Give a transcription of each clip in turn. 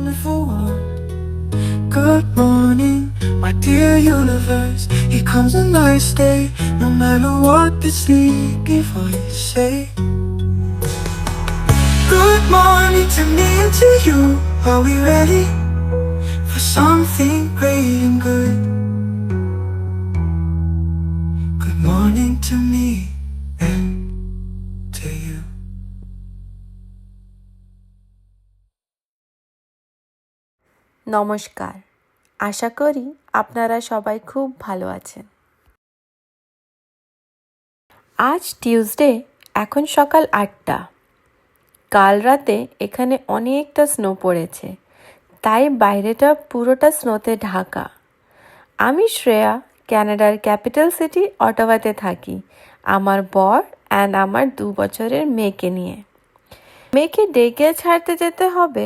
wonderful one. Good morning, my dear universe. Here comes a nice day, no matter what the sleepy voice say. Good morning to me and to you. Are we ready for something great and good? Good morning to me and to you. নমস্কার, আশা করি আপনারা সবাই খুব ভালো আছেন। আজ Tuesday, এখন সকাল 8টা। কাল রাতে এখানে অনেকটা স্নো পড়েছে, তাই বাইরেটা পুরোটা স্নোতে ঢাকা। আমি শ্রেয়া, ক্যানাডার ক্যাপিটাল সিটি অটাওয়াতে থাকি আমার বর অ্যান্ড আমার 2 বছরের মেয়েকে নিয়ে। মেয়েকে ডেকে ছাড়তে যেতে হবে,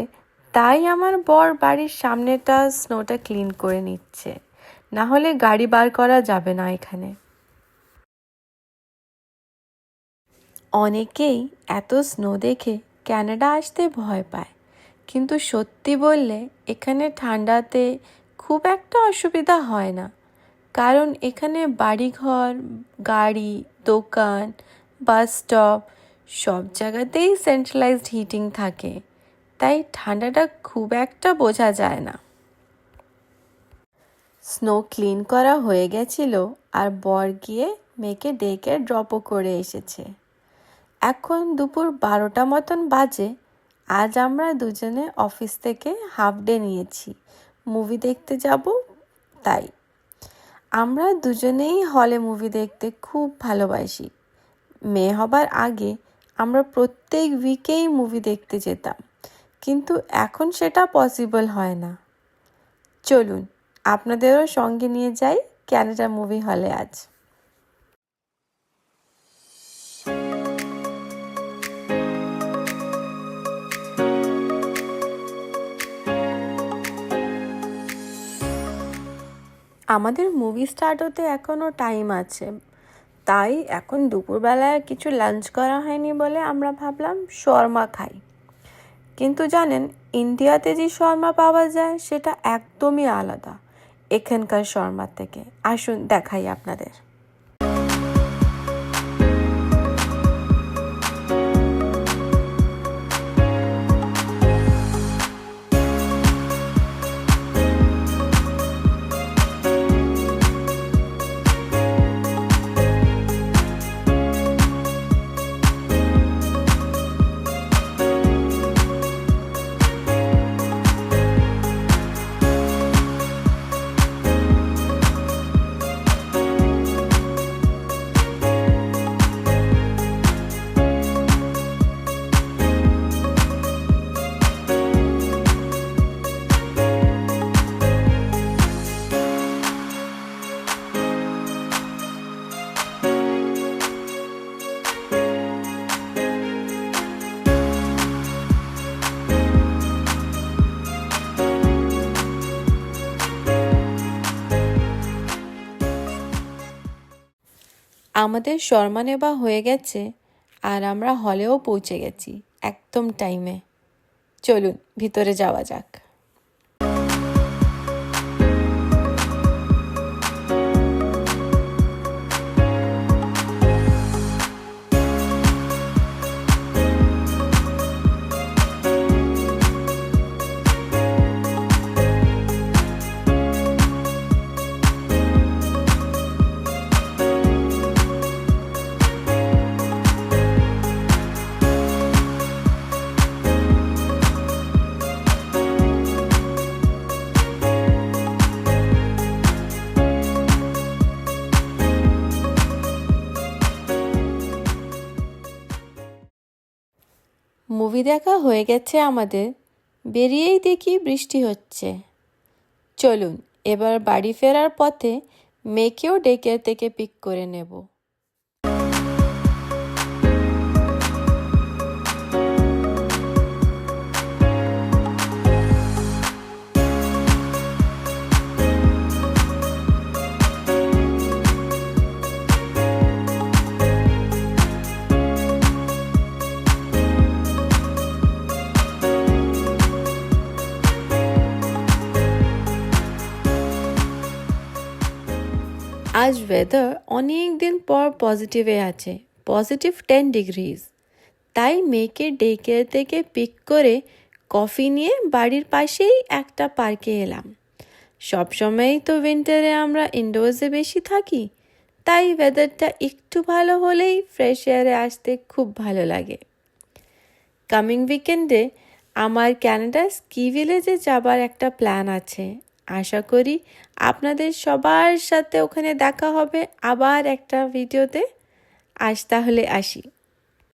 তাই আমার বর বাড়ির সামনেটা স্নোটা ক্লিন করে নিচ্ছে, না হলে গাড়ি বার করা যাবে না এখানে। অনেকেই এত স্নো দেখে ক্যানাডা আসতে ভয় পায়, কিন্তু সত্যি বললে এখানে ঠান্ডাতে খুব একটা অসুবিধা হয় না, কারণ এখানে বাড়িঘর, গাড়ি, দোকান, বাস স্টপ সব জায়গাতেই সেন্ট্রালাইজড হিটিং থাকে, তাই ঠান্ডাটা খুব একটা বোঝা যায় না। স্নো ক্লিন করা হয়ে গেছিল আর বর গিয়ে মেয়েকে ডেকে ড্রপও করে এসেছে। এখন দুপুর 12টা মতন বাজে। আজ আমরা দুজনে অফিস থেকে হাফ ডে নিয়েছি, মুভি দেখতে যাব, তাই আমরা দুজনেই হলে মুভি দেখতে খুব ভালোবাসি। মেয়ে হবার আগে আমরা প্রত্যেক উইকেই মুভি দেখতে যেতাম, কিন্তু এখন সেটা পসিবল হয় না। চলুন আপনাদেরও সঙ্গে নিয়ে যাই ক্যানাডা মুভি হলে আজ। আমাদের মুভি স্টার্ট হতে এখনও টাইম আছে, তাই এখন দুপুরবেলায় কিছু লাঞ্চ করা হয়নি বলে আমরা ভাবলাম শর্মা খাই। কিন্তু জানেন, ইন্ডিয়াতে যে শর্মা পাওয়া যায় সেটা একদমই আলাদা এখানকার শর্মার থেকে। আসুন দেখাই আপনাদের। আমাদের শর্মা নেওয়া হয়ে গেছে আর আমরা হলেও পৌঁছে গেছি একদম টাইমে। চলুন ভিতরে যাওয়া যাক। মুভি দেখা হয়ে গেছে আমাদের, বেরিয়েই দেখি বৃষ্টি হচ্ছে। চলুন এবার বাড়ি ফেরার পথে মেয়েকেও ডে কেয়ার থেকে পিক করে নেব। আজ ওয়েদার অনেক দিন পর পজিটিভে আছে, +10 ডিগ্রিজ। তাই মেয়েকে ডে কেয়ার থেকে পিক করে কফি নিয়ে বাড়ির পাশেই একটা পার্কে এলাম। সবসময়ই তো উইন্টারে আমরা ইনডোর্সে বেশি থাকি, তাই ওয়েদারটা একটু ভালো হলেই ফ্রেশ এয়ারে আসতে খুব ভালো লাগে। কামিং উইকেন্ডে আমার ক্যানাডা স্কি ভিলেজে যাবার একটা প্ল্যান আছে। আশা করি আপনাদের সবার সাথে ওখানে দেখা হবে আবার একটা ভিডিওতে। আজ তাহলে আসি।